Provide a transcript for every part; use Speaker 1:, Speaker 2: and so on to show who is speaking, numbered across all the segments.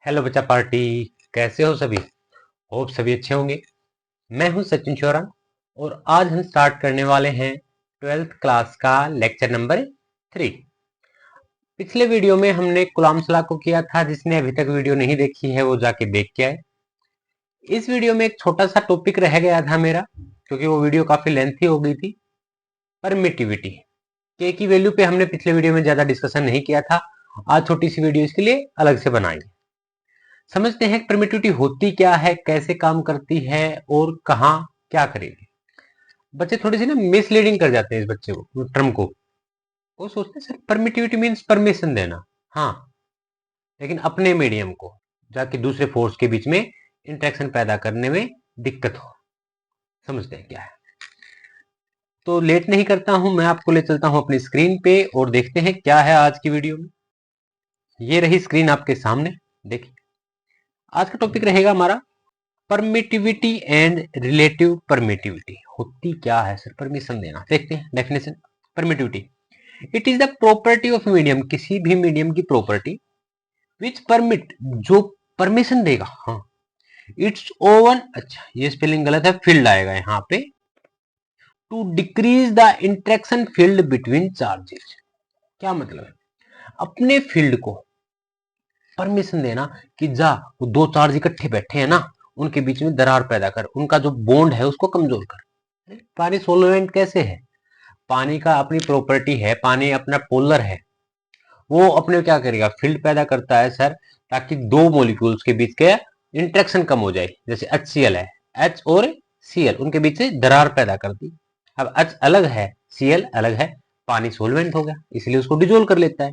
Speaker 1: Hello बच्चा party, कैसे हो सभी? होप सभी अच्छे होंगे। मैं हूं सचिन चौरान और आज हम स्टार्ट करने वाले हैं 12th क्लास का लेक्चर नंबर 3। पिछले वीडियो में हमने गुलाम सलाह को किया था। जिसने अभी तक वीडियो नहीं देखी है वो जाके देख के आए। इस वीडियो में एक छोटा सा टॉपिक रह गया था मेरा, क्योंकि वो वीडियो काफी लेंथी हो गई थी। परमिटिविटी के की वैल्यू पे हमने पिछले वीडियो में ज्यादा डिस्कशन नहीं किया था। आज छोटी सी वीडियो इसके लिए अलग से बनाई। समझते हैं परमिटिविटी होती क्या है, कैसे काम करती है और कहाँ क्या करेगी। बच्चे थोड़ी सी ना मिसलीडिंग कर जाते हैं इस बच्चे को, टर्म को। वो सोचते हैं सर परमिटिविटी मीन्स परमिशन देना। हाँ, लेकिन अपने मीडियम को जाके दूसरे फोर्स के बीच में इंटरेक्शन पैदा करने में दिक्कत हो। समझते हैं क्या है। तो लेट नहीं करता हूं, मैं आपको ले चलता हूं अपनी स्क्रीन पे और देखते हैं क्या है आज की वीडियो में। ये रही स्क्रीन आपके सामने, देखिए। आज का टॉपिक रहेगा हमारा परमिटिविटी एंड रिलेटिव परमिटिविटी। होती क्या है सर परमिशन देना? देखते हैं definition. Permittivity, it is the property of medium, किसी भी मीडियम की प्रॉपर्टी विच परमिट, जो परमिशन देगा। हाँ, इट्स ओवन, अच्छा ये स्पेलिंग गलत है, फील्ड आएगा यहाँ पे, to decrease the interaction field between charges. क्या मतलब है? अपने फील्ड को परमिशन देना कि जा, वो दो चार्ज इकट्ठे बैठे हैं ना, उनके बीच में दरार पैदा कर, उनका जो बॉन्ड है उसको कमजोर कर। पानी सोलोवेंट कैसे है? पानी का अपनी प्रॉपर्टी है, पानी अपना पोलर है। वो अपने क्या करेगा, फील्ड पैदा करता है सर, ताकि दो मॉलिक्यूल्स के बीच के इंटरेक्शन कम हो जाए। जैसे HCl है, H और Cl, उनके बीच से दरार पैदा करती। अब H अलग है, Cl अलग है, पानी सोलवेंट हो गया, इसलिए उसको डिजोल्व कर लेता है।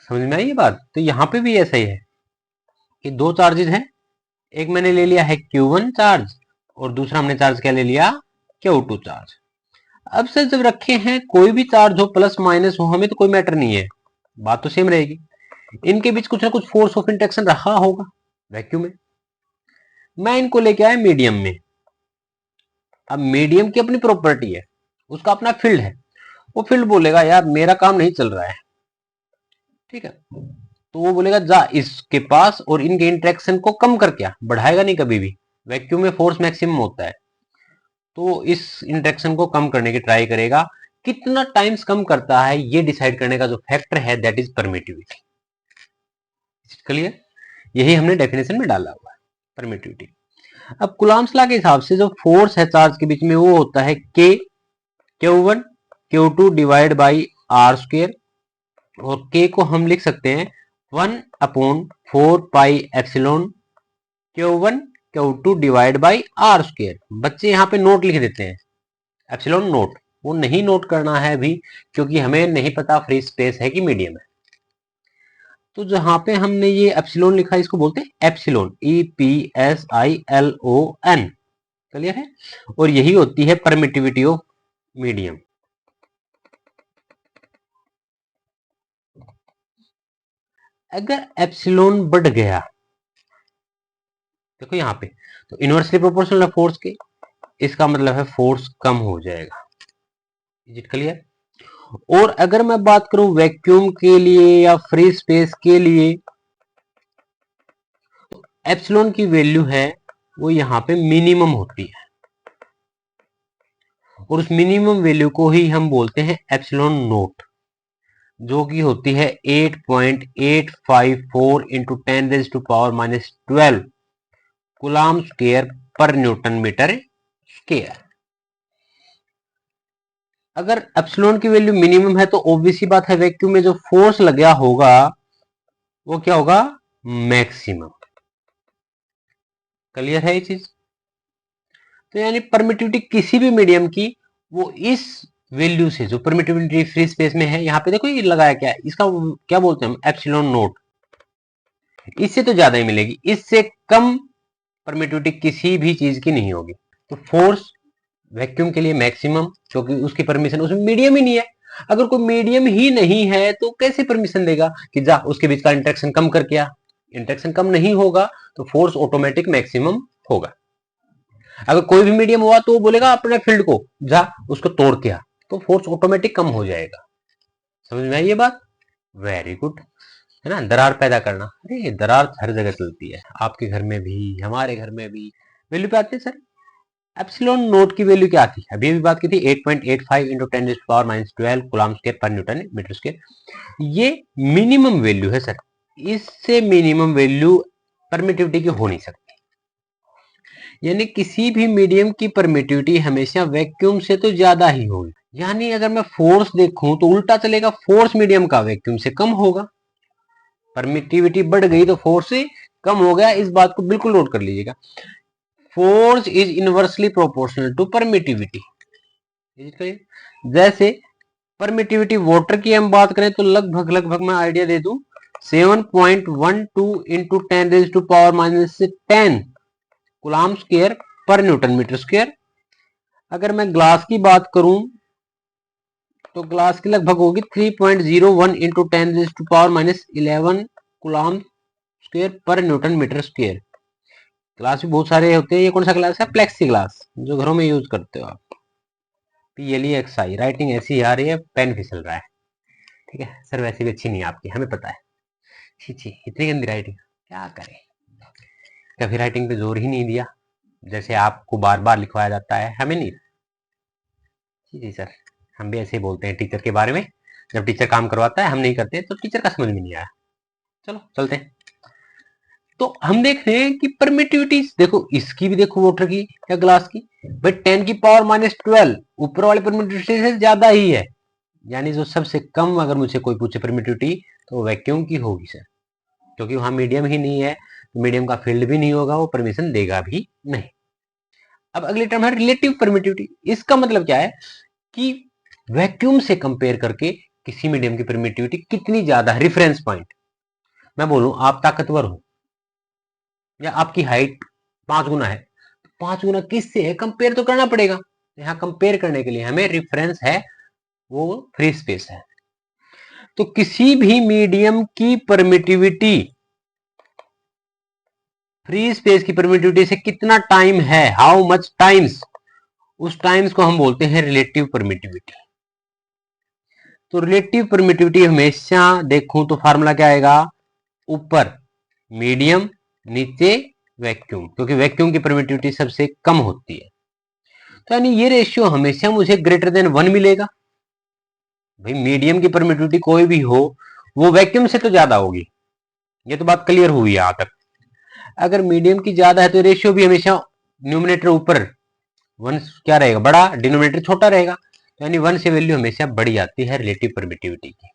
Speaker 1: समझ में आई ये बात? तो यहाँ पे भी ऐसा ही है कि दो चार्जेस हैं, एक मैंने ले लिया है Q1 चार्ज और दूसरा हमने चार्ज क्या ले लिया, Q2 चार्ज। अब सर जब रखे हैं, कोई भी चार्ज हो, प्लस माइनस हो, हमें तो कोई मैटर नहीं है, बात तो सेम रहेगी। इनके बीच कुछ ना कुछ फोर्स ऑफ इंटरेक्शन रहा होगा वैक्यूम में। मैं इनको लेके आया मीडियम में। अब मीडियम की अपनी प्रॉपर्टी है, उसका अपना फील्ड है। वो फील्ड बोलेगा यार मेरा काम नहीं चल रहा है, ठीक है, तो वो बोलेगा जा इसके पास और इनके इंटरेक्शन को कम कर, क्या बढ़ाएगा नहीं कभी भी। वैक्यूम में फोर्स मैक्सिमम होता है, तो इस इंटरेक्शन को कम करने की ट्राई करेगा। कितना टाइम्स कम करता है ये डिसाइड करने का जो फैक्टर है, दैट इज परमिटिविटी। क्लियर? यही हमने डेफिनेशन में डाला हुआ है, परमिटिविटी। अब कुलाम्स लॉ के हिसाब से जो फोर्स है चार्ज के बीच में, वो होता है के Q1 Q2 divide by R square, और के को हम लिख सकते हैं 1/4 pi epsilon Q1 Q2 divide by R square. बच्चे यहाँ पे नोट लिख देते हैं, एप्सिलॉन नोट। वो नहीं नोट करना है अभी, क्योंकि हमें नहीं पता फ्री स्पेस है कि मीडियम है। तो जहां पे हमने ये एप्सिलॉन लिखा है, इसको बोलते हैं एप्सिलॉन, EPSILON। क्लियर है? और यही होती है परमिटिविटी ऑफ मीडियम। अगर एप्सिलॉन बढ़ गया, देखो यहाँ पे, तो इनवर्सली प्रोपोर्शनल है फोर्स के, इसका मतलब है फोर्स कम हो जाएगा। Is it clear? और अगर मैं बात करूं वैक्यूम के लिए या फ्री स्पेस के लिए, तो एप्सिलॉन की वैल्यू है वो यहाँ पे मिनिमम होती है, और उस मिनिमम वैल्यू को ही हम बोलते हैं एप्सिलॉन नोट, जो कि होती है 8.854 इंटू 10⁻⁻12 कूलम्ब स्क्वायर पर न्यूटन मीटर स्क्वायर। अगर एप्सिलॉन की वैल्यू मिनिमम है, तो ऑब्वियस ही बात है वैक्यूम में जो फोर्स लगा होगा वो क्या होगा, मैक्सिमम। क्लियर है ये चीज? तो यानी परमिटिविटी किसी भी मीडियम की, वो इस वैल्यू से, जो परमिटिविटी फ्री स्पेस में है, यहाँ पे देखो ये लगाया क्या है, इसका क्या बोलते हैं हम, एप्सिलॉन नोट। इससे तो ज्यादा ही मिलेगी, इससे कम परमिटिविटी किसी भी चीज की नहीं होगी। तो फोर्स वैक्यूम के लिए मैक्सिमम, क्योंकि उसकी परमिशन, उसमें मीडियम ही नहीं है। अगर कोई मीडियम ही नहीं है तो कैसे परमिशन देगा कि जा उसके बीच का इंटरेक्शन कम कर, क्या इंटरेक्शन कम नहीं होगा तो फोर्स ऑटोमेटिक मैक्सिमम होगा। अगर कोई भी मीडियम हुआ तो वो बोलेगा अपने फील्ड को जा उसको तोड़ के आ, तो फोर्स ऑटोमेटिक कम हो जाएगा। समझ में आई ये बात? Very good. है ना, दरार पैदा करना। अरे दरार हर जगह चलती है, आपके घर में भी, हमारे घर में भी। वैल्यू पे आते हैं सर। एप्सिलॉन नोट की वैल्यू क्या थी, अभी भी बात की थी, 8.85 इंटू 10⁻⁻12 कूलम्ब स्क्वायर पर न्यूटन मीटर स्क्वायर। ये मिनिमम वैल्यू है सर, इससे मिनिमम वैल्यू परमिटिविटी की हो नहीं सकती। यानी किसी भी मीडियम की परमिटिविटी हमेशा वैक्यूम से तो ज्यादा ही होगी। यानी अगर मैं फोर्स देखूं तो उल्टा चलेगा, फोर्स मीडियम का वैक्यूम से कम होगा। परमिटिविटी बढ़ गई तो फोर्स से कम हो गया, इस बात को बिल्कुल नोट कर लीजिएगा। Force is inversely proportional to permittivity. जैसे परमिटिविटी वाटर की हम बात करें तो लगभग मैं आइडिया दे दूं, 7.12 इंटू 10⁻⁻10 कूलम्ब स्क्वायर पर न्यूटन मीटर स्क्वायर। अगर मैं ग्लास की बात करूं तो ग्लास की लगभग होगी 3.01 इंटू 10⁻11 कूलम्ब स्क्वायर पर न्यूटन मीटर स्क्वायर। ग्लास भी बहुत सारे होते हैं, ये कौन सा ग्लास है, प्लेक्सी ग्लास, जो घरों में यूज करते हो आप। PLEXI, राइटिंग ऐसी आ रही है, पेन फिसल रहा है। ठीक है सर, वैसे भी अच्छी नहीं है आपकी, हमें पता है। छी छी, इतनी गंदी राइटिंग, क्या करें। कभी राइटिंग पे जोर ही नहीं दिया, जैसे आपको बार बार लिखवाया जाता है, हमें नहीं। जी जी सर, हम भी ऐसे ही बोलते हैं टीचर के बारे में, जब टीचर काम करवाता है हम नहीं करते तो टीचर का समझ में नहीं आया। चलो चलते हैं। तो हम देख रहे हैं कि परमिटिविटी देखो, इसकी भी देखो वाटर की या ग्लास की, भाई 10⁻⁻12 ऊपर वाले परमिटिविटी से ज्यादा ही है। यानी जो सबसे कम अगर मुझे कोई पूछे परमिटिविटी तो वैक्यूम की होगी सर, क्योंकि वहां मीडियम ही नहीं है, तो मीडियम का फील्ड भी नहीं होगा, वो परमिशन देगा भी नहीं। अब अगली टर्म है रिलेटिव परमिटिविटी। इसका मतलब क्या है कि वैक्यूम से कंपेयर करके किसी मीडियम की परमिटिविटी कितनी ज्यादा है। रिफरेंस पॉइंट, मैं बोलूं आप ताकतवर हो या आपकी हाइट 5 गुना है, 5 गुना किससे है, कंपेयर तो करना पड़ेगा। यहाँ कंपेयर करने के लिए हमें रेफरेंस है, वो फ्री स्पेस है। तो किसी भी मीडियम की परमिटिविटी, फ्री स्पेस की परमिटिविटी से कितना टाइम है, हाउ मच टाइम्स, उस टाइम्स को हम बोलते हैं रिलेटिव परमिटिविटी। तो रिलेटिव परमिटिविटी हमेशा देखूं तो फार्मूला क्या आएगा, ऊपर मीडियम नीचे वैक्यूम, क्योंकि वैक्यूम की परमिटिविटी सबसे कम होती है। तो यानी ये रेशियो हमेशा मुझे ग्रेटर देन 1 मिलेगा। भाई मीडियम की परमिटिविटी कोई भी हो, वो वैक्यूम से तो ज्यादा होगी, ये तो बात क्लियर हुई यहां तक। अगर मीडियम की ज्यादा है तो रेशियो भी हमेशा न्यूमिनेटर ऊपर 1 क्या रहेगा, बड़ा, डिनोमिनेटर छोटा रहेगा। तो यानी 1 से वैल्यू हमेशा बढ़ी जाती है रिलेटिव परमिटिविटी की।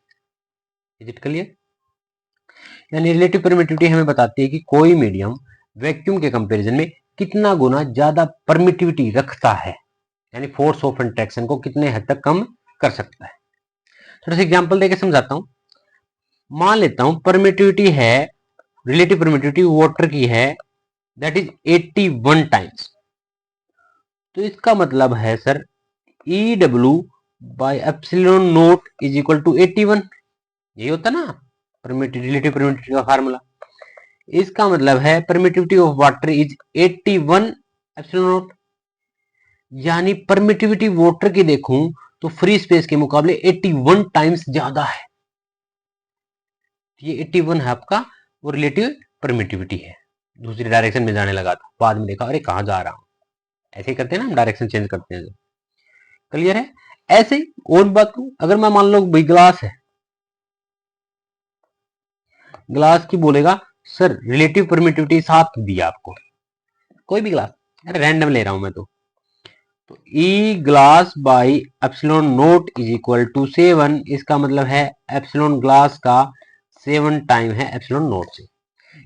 Speaker 1: Is it clear. यानी रिलेटिव परमिटिविटी हमें बताती है कि कोई मीडियम वैक्यूम के कंपैरिजन में कितना गुना ज्यादा परमिटिविटी रखता है, यानी फोर्स ऑफ इंट्रैक्शन को कितने हद तक कम कर सकता है। थोड़ा सा एग्जांपल देके समझाता हूं। मान लेता हूं परमिटिविटी है, रिलेटिव परमिटिविटी वाटर की है, दैट इज 81 टाइम्स। तो इसका मतलब है sir EW by epsilon naught is equal to 81। यही होता ना परमिटिविटी, रिलेटिव परमिटिविटी का फार्मूला। इसका मतलब है permittivity of water is 81 epsilon naught. यानी परमिटिविटी वाटर की देखूं तो फ्री स्पेस के मुकाबले 81 टाइम्स ज्यादा है। ये 81 है आपका वो रिलेटिव परमिटिविटी है। दूसरी डायरेक्शन में जाने लगा था, बाद में देखा अरे कहां जा रहा हूं, ऐसे ही करते हैं ना हम, डायरेक्शन चेंज करते हैं। क्लियर है। ऐसे ही और बात करूं, अगर मैं मान लो भाई ग्लास है, ग्लास की बोलेगा सर रिलेटिव परमिटिविटी 7 दिया आपको, कोई भी ग्लास, अरे रैंडम ले रहा हूं मैं तो E glass by epsilon naught is equal to 7। इसका मतलब है एप्सिलॉन ग्लास का 7 टाइम है एप्सिलॉन नोट से,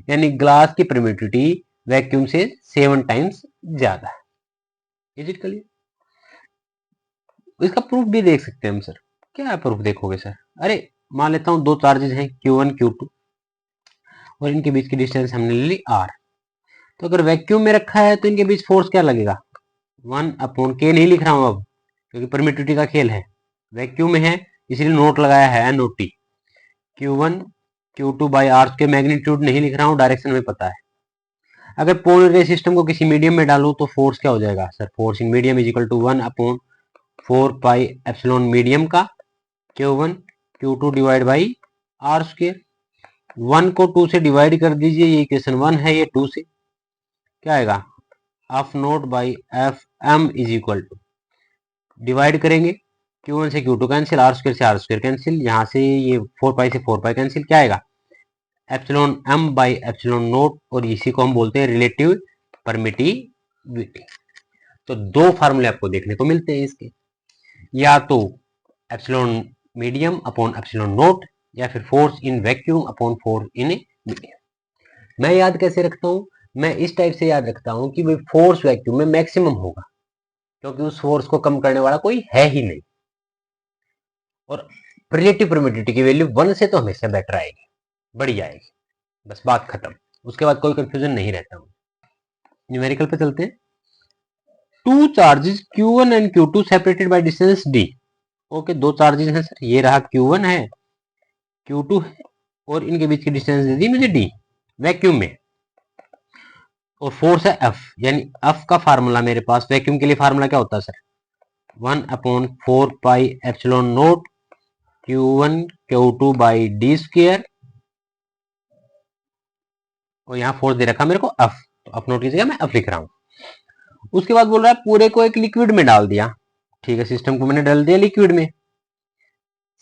Speaker 1: यानी ग्लास की परमिटिविटी वैक्यूम से 7 टाइम्स ज्यादा है। Is it clear. इसका प्रूफ भी देख सकते हैं हम सर। क्या प्रूफ देखोगे सर, अरे मान लेता हूं दो चार्जेस हैं Q1 Q2 और इनके बीच की डिस्टेंस हमने ले ली R। तो अगर वैक्यूम में रखा है तो इनके बीच फोर्स क्या लगेगा, 1/K नहीं लिख रहा हूं अब, क्योंकि परमिटिविटी का खेल है, वैक्यूम में है इसलिए नोट लगाया है NOT। Q1 Q2 by R के मैग्नीट्यूड नहीं लिख रहा हूं, डायरेक्शन में पता है। अगर पोलर रे सिस्टम को किसी मीडियम में डालूं तो फोर्स क्या हो जाएगा sir, force in medium is equal to 1/4 pi epsilon medium का Q1 Q2 divide by R square. 1 को 2 से डिवाइड कर दीजिए, ये इक्वेशन 1 है, ये 2 से क्या आएगा, F naught by F M is equal to, divide करेंगे Q1 से Q2 कैंसिल, आर स्क्वायर से आर स्क्वायर कैंसिल, यहाँ से ये 4 पाई से 4 पाई कैंसिल, क्या आएगा epsilon M by epsilon naught, और इसी को हम बोलते हैं रिलेटिव परमिटिविटी। तो दो फार्मूले आपको देखने को मिलते हैं इसके, या तो epsilon medium upon epsilon note, या फिर force in vacuum upon force in medium. मैं याद कैसे रखता हूँ, मैं इस टाइप से याद रखता हूँ कि भाई फोर्स वैक्यूम में मैक्सिमम होगा, क्योंकि उस फोर्स को कम करने वाला कोई है ही नहीं, और रिलेटिव परमिटिविटी की वैल्यू 1 से तो हमेशा बेटर आएगी, बड़ी आएगी, बस बात खत्म, उसके बाद कोई कंफ्यूजन नहीं रहता। न्यूमेरिकल पे चलते हैं। Two charges Q1 and Q2 separated by distance D। Okay, दो चार्जेस हैं सर, ये रहा Q1 है, Q2 है, और इनके बीच की डिस्टेंस दे दी मुझे D वैक्यूम में, और फोर्स है F, यानी F का फार्मूला मेरे पास वैक्यूम के लिए फार्मूला क्या होता है sir, 1/4 pi epsilon naught Q1 Q2 by D square, और यहाँ फोर्स दे रखा मेरे को F, तो F नोट की जगह मैं F लिख रहा हूँ। उसके बाद बोल रहा है पूरे को एक लिक्विड में डाल दिया, ठीक है, सिस्टम को मैंने डाल दिया लिक्विड में,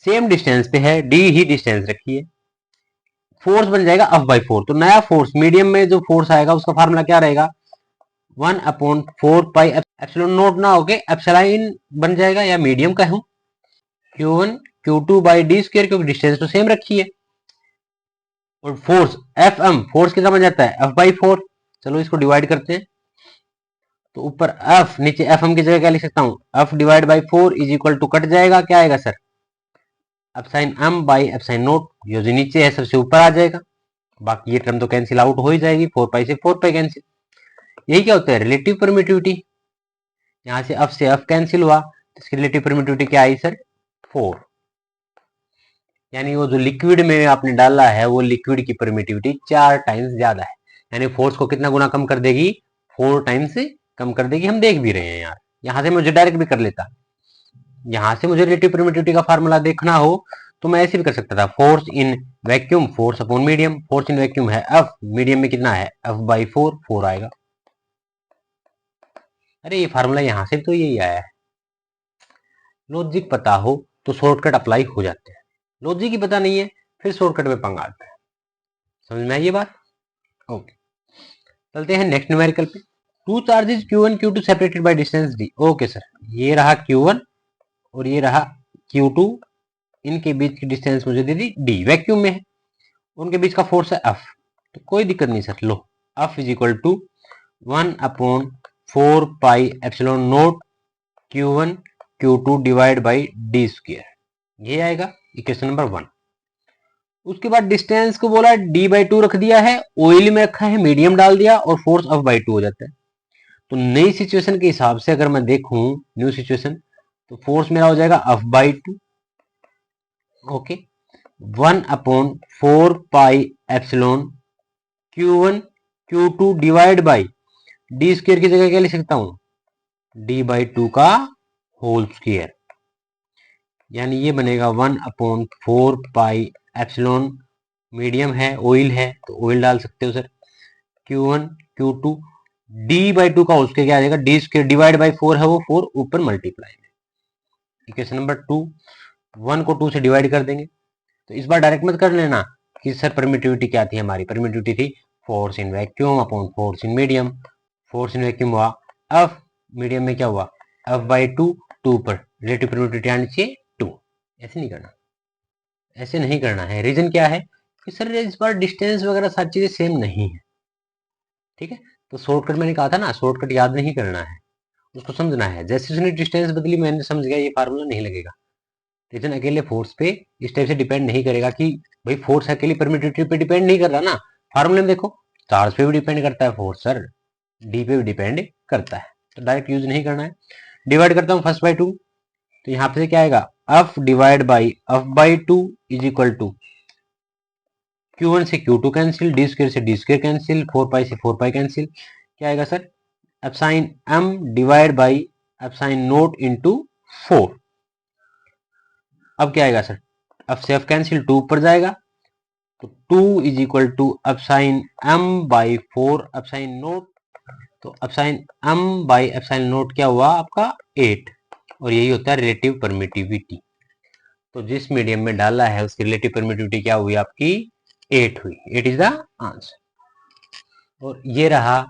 Speaker 1: सेम डिस्टेंस पे है, D ही डिस्टेंस रखी है, फोर्स बन जाएगा F/4। तो नया फोर्स मीडियम में जो फोर्स आएगा उसका फार्मूला क्या रहेगा, 1/4 पाई एप्सिलॉन नोट ना होके एप्सिलॉन बन जाएगा, या मीडियम का हूं Q1 Q2 by D square, क्योंकि डिस्टेंस तो सेम रखी है, और फोर्स Fm, फोर्स कितना बन जाता है F/4। चलो इसको डिवाइड करते हैं, तो ऊपर F, नीचे Fm की जगह क्या लिख सकता हूं, F divide by 4 is equal to, कट जाएगा, क्या आएगा sir epsilon m by epsilon naught, जो नीचे है सबसे ऊपर आ जाएगा, बाकी ये टर्म तो कैंसिल आउट हो ही जाएगी, 4 पाई से 4 पाई कैंसिल। यही क्या होता है रिलेटिव परमिटिविटी, यहां से F से F कैंसिल हुआ, तो इसकी रिलेटिव परमिटिविटी क्या आई सर 4, यानी वो जो लिक्विड में आपने डाला है वो लिक्विड की परमिटिविटी 4 टाइम्स ज्यादा है, यानी फोर्स को कितना गुना कम कर देगी, 4 टाइम्स कम कर देगी। हम देख भी रहे हैं यार, यहां से मुझे डायरेक्ट भी कर लेता, यहां से मुझे रिलेटिव परमिटिविटी का फार्मूला देखना हो तो मैं ऐसे भी कर सकता था, force in vacuum force upon medium, force in vacuum है F, मीडियम में कितना है F/4, 4 आएगा। अरे ये फार्मूला यहां से तो यही आया है, लॉजिक पता हो तो शॉर्टकट अप्लाई हो जाते हैं, लॉजिक ही पता नहीं है फिर शॉर्टकट में पंगा आता है, समझ में आई ये बात। ओके, चलते हैं नेक्स्ट न्यूमेरिकल पे। Two charges Q1 Q2 separated by distance D। Okay sir, ये रहा Q1 और ये रहा Q2, इनके बीच की डिस्टेंस मुझे दे दी D, वैक्यूम में है, उनके बीच का फोर्स है F, तो कोई दिक्कत नहीं सर, लो F is equal to 1/4 pi epsilon naught Q1 Q2 divide by D square, ये आएगा इक्वेशन नंबर 1। उसके बाद डिस्टेंस को बोला D/2 रख दिया है, ऑयल में रखा है, मीडियम डाल दिया, और फोर्स F/2 हो जाता है। तो नई सिचुएशन के हिसाब से अगर मैं देखूं, न्यू सिचुएशन, तो फोर्स मेरा हो जाएगा F/2, okay, 1/4 pi epsilon Q1 Q2 divide by D square की जगह क्या लिख सकता हूं, D/2 का होल स्क्वायर, यानी ये बनेगा 1/4 पाई एप्सिलॉन, मीडियम है ऑयल है तो ऑयल डाल सकते हो सर, Q1 Q2 D/2 का होल स्क्वायर क्या आ जाएगा, D स्क्वायर डिवाइड बाई 4 है वो 4 ऊपर मल्टीप्लाई में। इक्वेशन नंबर 2, 1 को 2 से डिवाइड कर देंगे, तो इस बार डायरेक्ट मत कर लेना कि सर परमिटिविटी क्या थी, हमारी परमिटिविटी थी force in vacuum upon force in medium, force in vacuum हुआ F, मीडियम में क्या हुआ F/2, 2 पर रिलेटिव परमिटिविटी आनी चाहिए 2, ऐसे नहीं करना, ऐसे नहीं करना है। रीजन क्या है कि सर इस बार डिस्टेंस वगैरह सारी चीजें सेम नहीं है, ठीक है, तो शॉर्टकट मैंने कहा था ना, शॉर्टकट याद नहीं करना है, उसको समझना है, जैसे उसने डिस्टेंस बदली मैंने समझ गया ये फार्मूला नहीं लगेगा। रीजन अकेले फोर्स पे इस टाइप से डिपेंड नहीं करेगा कि भाई फोर्स अकेली परमिटिविटी पे डिपेंड नहीं कर रहा ना, फार्मूले में देखो चार्ज पे भी डिपेंड करता है फोर्स सर, डी पे भी डिपेंड करता है, तो डायरेक्ट यूज नहीं करना है। डिवाइड करता हूँ फर्स्ट बाई 2, तो यहाँ पे क्या आएगा F divide by F/2 is equal to Q1 से Q2 कैंसिल, D स्क्वायर से D स्क्वायर कैंसिल, 4 पाई से 4 पाई कैंसिल, क्या आएगा sir epsilon m divide by epsilon naught into 4। अब क्या आएगा सर F से F कैंसिल, 2 ऊपर जाएगा, तो 2 is equal to epsilon m by 4 epsilon naught. तो epsilon m by epsilon naught क्या हुआ आपका 8, और यही होता है रिलेटिव परमिटिविटी। तो जिस मीडियम में डाला है उसकी रिलेटिव परमिटिविटी क्या हुई आपकी 8 हुई। 8 इज द आंसर। और ये रहा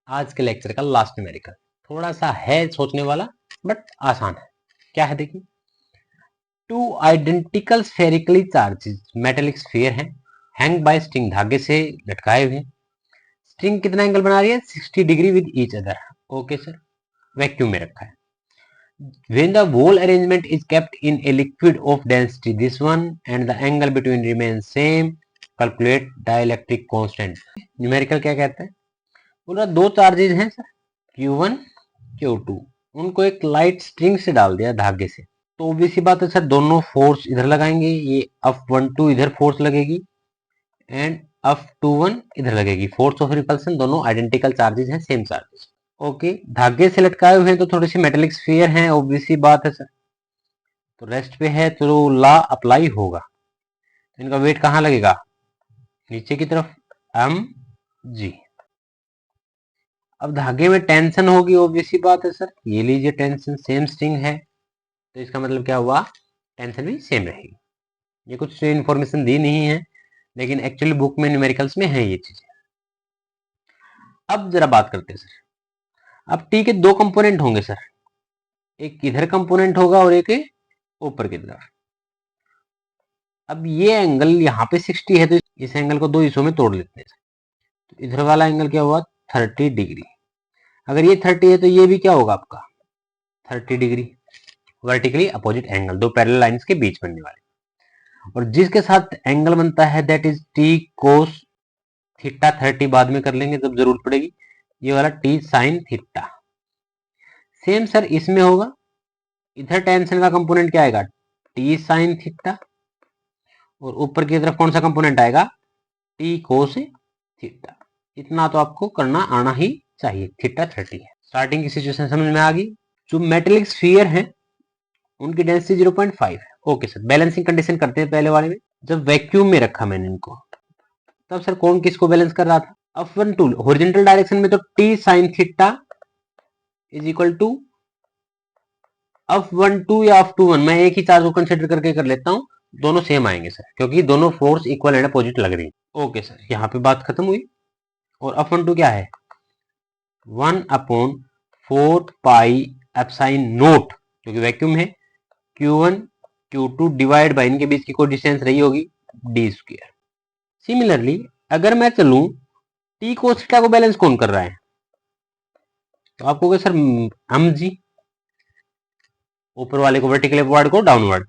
Speaker 1: आज के लेक्चर का लास्ट न्यूमेरिकल। थोड़ा सा है सोचने वाला बट आसान है। क्या है देखिए, two identical spherically charges metallic sphere है, हैंग बाय स्ट्रिंग, धागे से लटकाए हुए। स्ट्रिंग कितना एंगल बना रही है 60 degree with each other. Okay sir, vacuum में रखा है। When the whole arrangement is kept in a liquid of density this one and the angle between remains same, calculate dielectric constant। Numerical क्या कहता है, बोल रहा दो चार्जेज हैं सर Q1 Q2, उनको एक लाइट स्ट्रिंग से डाल दिया धागे से, तो ऑब्वियस बात है सर दोनों फोर्स इधर लगाएंगे, ये F12 इधर फोर्स लगेगी एंड F21 इधर लगेगी। फोर्स ऑफ रिपल्सन दोनों आइडेंटिकल चार्जेज हैं, सेम चार्जेज। ओके, धागे से लटकाए हुए हैं तो थोड़ी सी मेटेलिक स्फीयर है, ऑब्वियसली बात है सर। तो रेस्ट पे है तो लॉ अप्लाई होगा, तो इनका वेट कहाँ लगेगा नीचे की तरफ mg। अब धागे में टेंशन होगी, ऑब्वियसली बात है सर, ये लीजिए टेंशन सेम स्ट्रिंग है, तो इसका मतलब क्या हुआ टेंशन भी सेम रहेगी। ये कुछ इन्फॉर्मेशन दी नहीं है लेकिन एक्चुअली बुक में न्यूमेरिकल्स में है ये चीजें। अब जरा बात करते हैं सर, अब टी के दो कंपोनेंट होंगे सर, एक इधर कंपोनेंट होगा और एक ऊपर की तरफ। अब ये एंगल यहाँ पे 60 है तो इस एंगल को दो हिस्सों में तोड़ लेते हैं। तो इधर वाला एंगल क्या हुआ 30 डिग्री। अगर ये 30 है तो ये भी क्या होगा आपका 30 डिग्री, वर्टिकली अपोजिट एंगल, दो पैरेलल लाइंस के बीच बनने वाले। और जिसके साथ एंगल बनता है that is T cos theta 30, बाद में कर लेंगे जब जरूरत पड़ेगी। ये वाला T sine theta same sir इसमें होगा। इधर टेंशन का कंपोनेंट क्या आएगा टी साइन थीटा, और ऊपर की तरफ कौन सा कंपोनेंट आएगा टी कोस थीटा। इतना तो आपको करना आना ही चाहिए। थीटा 30 है। स्टार्टिंग की सिचुएशन समझ में आ गई। जो मेटेलिक स्फीयर है उनकी डेंसिटी 0.5 है। ओके सर, बैलेंसिंग कंडीशन करते हैं पहले वाले में। जब वैक्यूम में रखा मैंने इनको तब सर कौन किसको बैलेंस कर रहा था F12 हॉरिजॉन्टल डायरेक्शन में, तो T sine theta is equal to F12 या F21, मैं एक ही चार्ज को कंसिडर करके कर लेता हूं, दोनों सेम आएंगे सर क्योंकि दोनों फोर्स इक्वल एंड अपोजिट लग रही है। ओके सर, यहाँ पे बात खत्म हुई। और F12 क्या है 1/4 पाई एप्सिलॉन नोट, क्योंकि वैक्यूम है, Q1 Q2 डिवाइड बाय इनके बीच की कोई डिस्टेंस रही होगी d स्क्वायर। सिमिलरली अगर मैं चलूं टी कोस थीटा को बैलेंस कौन कर रहा है, तो आपको क्या सर mg, ऊपर वाले को वर्टिकल अपवर्ड को डाउनवर्ड।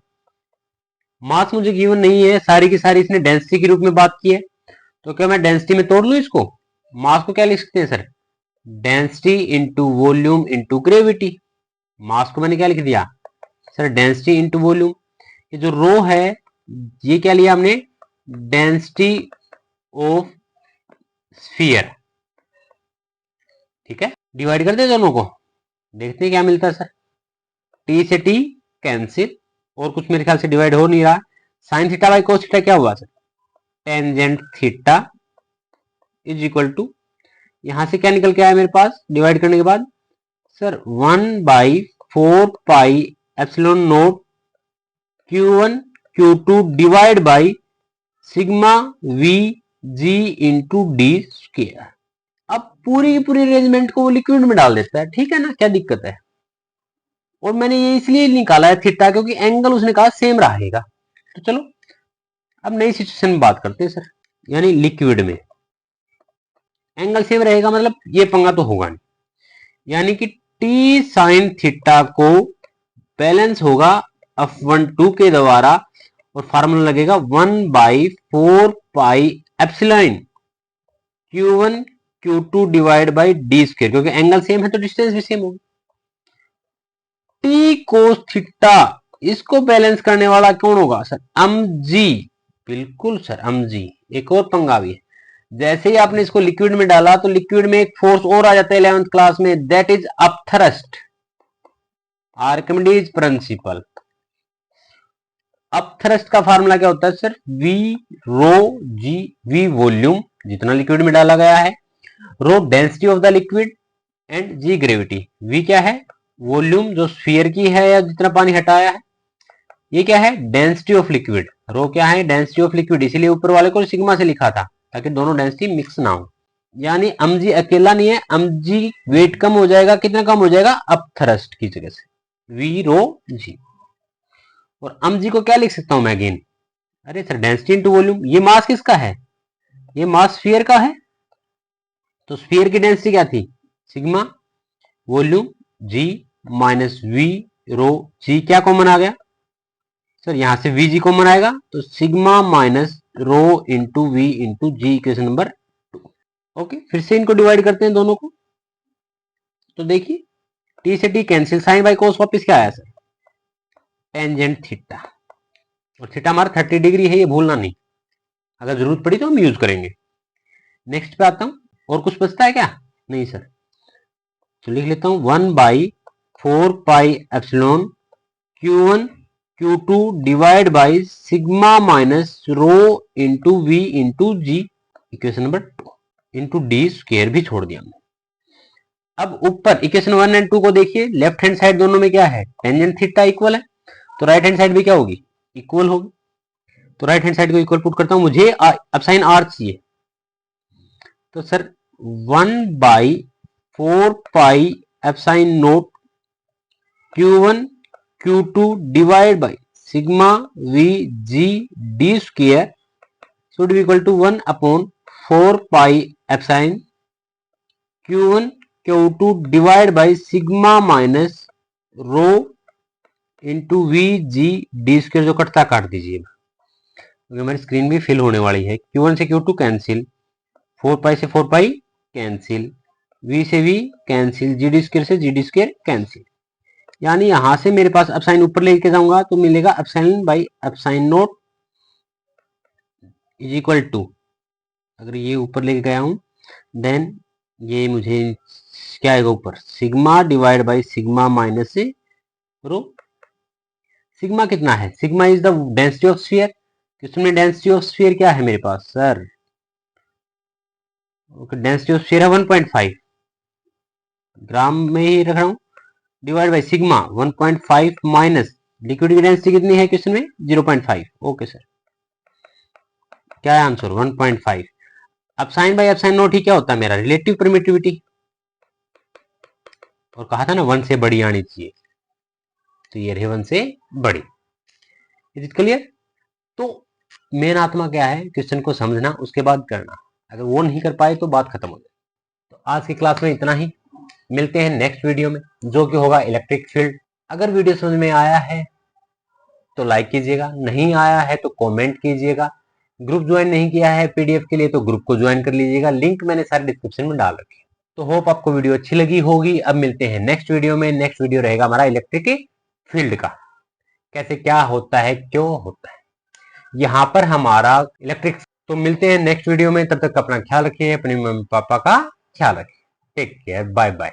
Speaker 1: मास मुझे गिवन नहीं है, सारी की सारी इसने डेंसिटी के रूप में बात की है, तो क्या मैं डेंसिटी में तोड़ लूं इसको। मास को क्या लिख सकते हैं sir density into volume into gravity. Mass को मैंने क्या लिख दिया सर डेंसिटी इंटू वॉल्यूम। ये जो रो है ये क्या लिया हमने डेंसिटी ऑफ स्फीयर, ठीक है। डिवाइड कर दे दोनों को, देखते हैं क्या मिलता है सर। टी से टी कैंसिल, और कुछ मेरे ख्याल से डिवाइड हो नहीं रहा। Sine theta by cos theta क्या हुआ sir tangent theta is equal to, यहां से क्या निकल के आया मेरे पास डिवाइड करने के बाद sir 1/4 pi epsilon naught Q1 Q2 divide by sigma V ji into D square. अब पूरी की पूरी अरेंजमेंट को वो लिक्विड में डाल देता है, ठीक है ना, क्या दिक्कत है। और मैंने ये इसलिए निकाला है थीटा क्योंकि एंगल उसने कहा सेम रहेगा। तो चलो अब नई सिचुएशन में बात करते हैं सर, यानी लिक्विड में एंगल सेम रहेगा, मतलब ये पंगा तो होगा नहीं, यानी कि टी साइन थीटा को बैलेंस होगा F12 के द्वारा, और फार्मूला लगेगा 1/4 pi epsilon Q1 Q2 divide by D square, क्योंकि एंगल सेम है तो डिस्टेंस भी सेम होगी। टी कोस थीटा इसको बैलेंस करने वाला कौन होगा सर mg, बिल्कुल सर mg। एक और पंगा भी है, जैसे ही आपने इसको लिक्विड में डाला तो लिक्विड में एक फोर्स और आ जाता है 11th क्लास में, that is upthrust, Archimedes principle. अब थ्रस्ट का फार्मूला क्या होता है sir? V rho g, V volume जितना लिक्विड में डाला गया है, rho density of the liquid and g gravity. V क्या है? वॉल्यूम जो स्फीयर की है या जितना पानी हटाया है। ये क्या है? Density of liquid. रो क्या है? डेंसिटी ऑफ लिक्विड, इसीलिए ऊपर वाले को सिग्मा से लिखा था ताकि दोनों डेंसिटी मिक्स ना हो। यानी mg अकेला नहीं है, mg वेट कम हो जाएगा। कितना कम हो जाएगा? अप थ्रस्ट की जगह से वी रो जी। और mg को क्या लिख सकता हूं मैं अगेन? अरे सर डेंसिटी इनटू वॉल्यूम। ये मास किसका है? ये मास स्फीयर का है। तो स्फीयर की डेंसिटी क्या थी? Sigma volume g minus v rho g. क्या कॉमन आ गया सर? यहां से वी जी कॉमन आएगा तो sigma minus rho into V into g, equation number 2। Okay, फिर से इनको डिवाइड करते हैं दोनों को। तो देखिए टी से T cancel, sine by cos वापिस क्या आया सर? Tangent theta. और थीटा हमारा 30 डिग्री है, ये भूलना नहीं। अगर जरूरत पड़ी तो हम यूज करेंगे। नेक्स्ट पे आता हूं। और कुछ बचता है क्या? नहीं सर। तो लिख लेता हूं 1/4 pi epsilon Q1 Q2 divide by sigma minus rho into V into g, equation number 2 into D square भी छोड़ दिया हमने। अब ऊपर इक्वेशन 1 एंड 2 को देखिए, लेफ्ट हैंड साइड दोनों में क्या है? टेंजेंट थीटा इक्वल है, तो राइट हैंड साइड भी क्या होगी? इक्वल होगी। तो राइट हैंड साइड को इक्वल पुट करता हूं, मुझे अब साइन आर चाहिए। तो sir 1/4 pi epsilon naught Q1 Q2 divide by sigma V g D square should be equal to 1/4 pi epsilon Q1 Q2 divide by sigma minus rho into V g D square. जो कटता काट दीजिए, हमारी screen भी fill होने वाली है। Q1 से Q2 कैंसिल, 4 पाई से 4 पाई कैंसिल, v से v कैंसिल, जी डी स्क्वायर से जी डी स्क्वायर कैंसिल। यानी यहां से मेरे पास अपसाइन ऊपर लेके जाऊंगा तो मिलेगा epsilon by epsilon naught is equal to, अगर ये ऊपर लेके गया हूं देन ये मुझे क्या आएगा ऊपर? Sigma divide by sigma minus से रो। सिग्मा कितना है? Sigma is the density of sphere. इसमें डेंसिटी ऑफ स्फीयर क्या है मेरे पास सर? डेंसिटी ऑफ स्फीयर है 1.5 ग्राम में ही रख रहा हूं, divide by sigma 1.5 minus liquid की डेंसिटी कितनी है क्वेश्चन में? 0.5। ओके सर, क्या है आंसर? 1.5। अब साइन बाई अब साइन नोट ही क्या होता है मेरा? Relative permittivity. और कहा था ना 1 से बड़ी आनी चाहिए, तो ये रहे 1 से बड़ी। Is it clear? तो मेन आत्मा क्या है? क्वेश्चन को समझना, उसके बाद करना। अगर वो नहीं कर पाए तो बात खत्म हो जाए। तो आज की क्लास में इतना ही। मिलते हैं नेक्स्ट वीडियो में, जो कि होगा इलेक्ट्रिक फील्ड। अगर वीडियो समझ में आया है तो लाइक कीजिएगा, नहीं आया है तो कमेंट कीजिएगा। ग्रुप ज्वाइन नहीं किया है पीडीएफ के लिए तो ग्रुप को ज्वाइन कर लीजिएगा, लिंक मैंने सारे डिस्क्रिप्शन में डाल रखी है। तो होप आपको वीडियो अच्छी लगी होगी। अब मिलते हैं नेक्स्ट वीडियो में। नेक्स्ट वीडियो रहेगा हमारा इलेक्ट्रिक फील्ड का, कैसे क्या होता है, क्यों होता है, यहाँ पर हमारा इलेक्ट्रिक। तो मिलते हैं नेक्स्ट वीडियो में, तब तक अपना ख्याल रखिए, अपने मम्मी पापा का ख्याल रखिए। Take care, bye bye.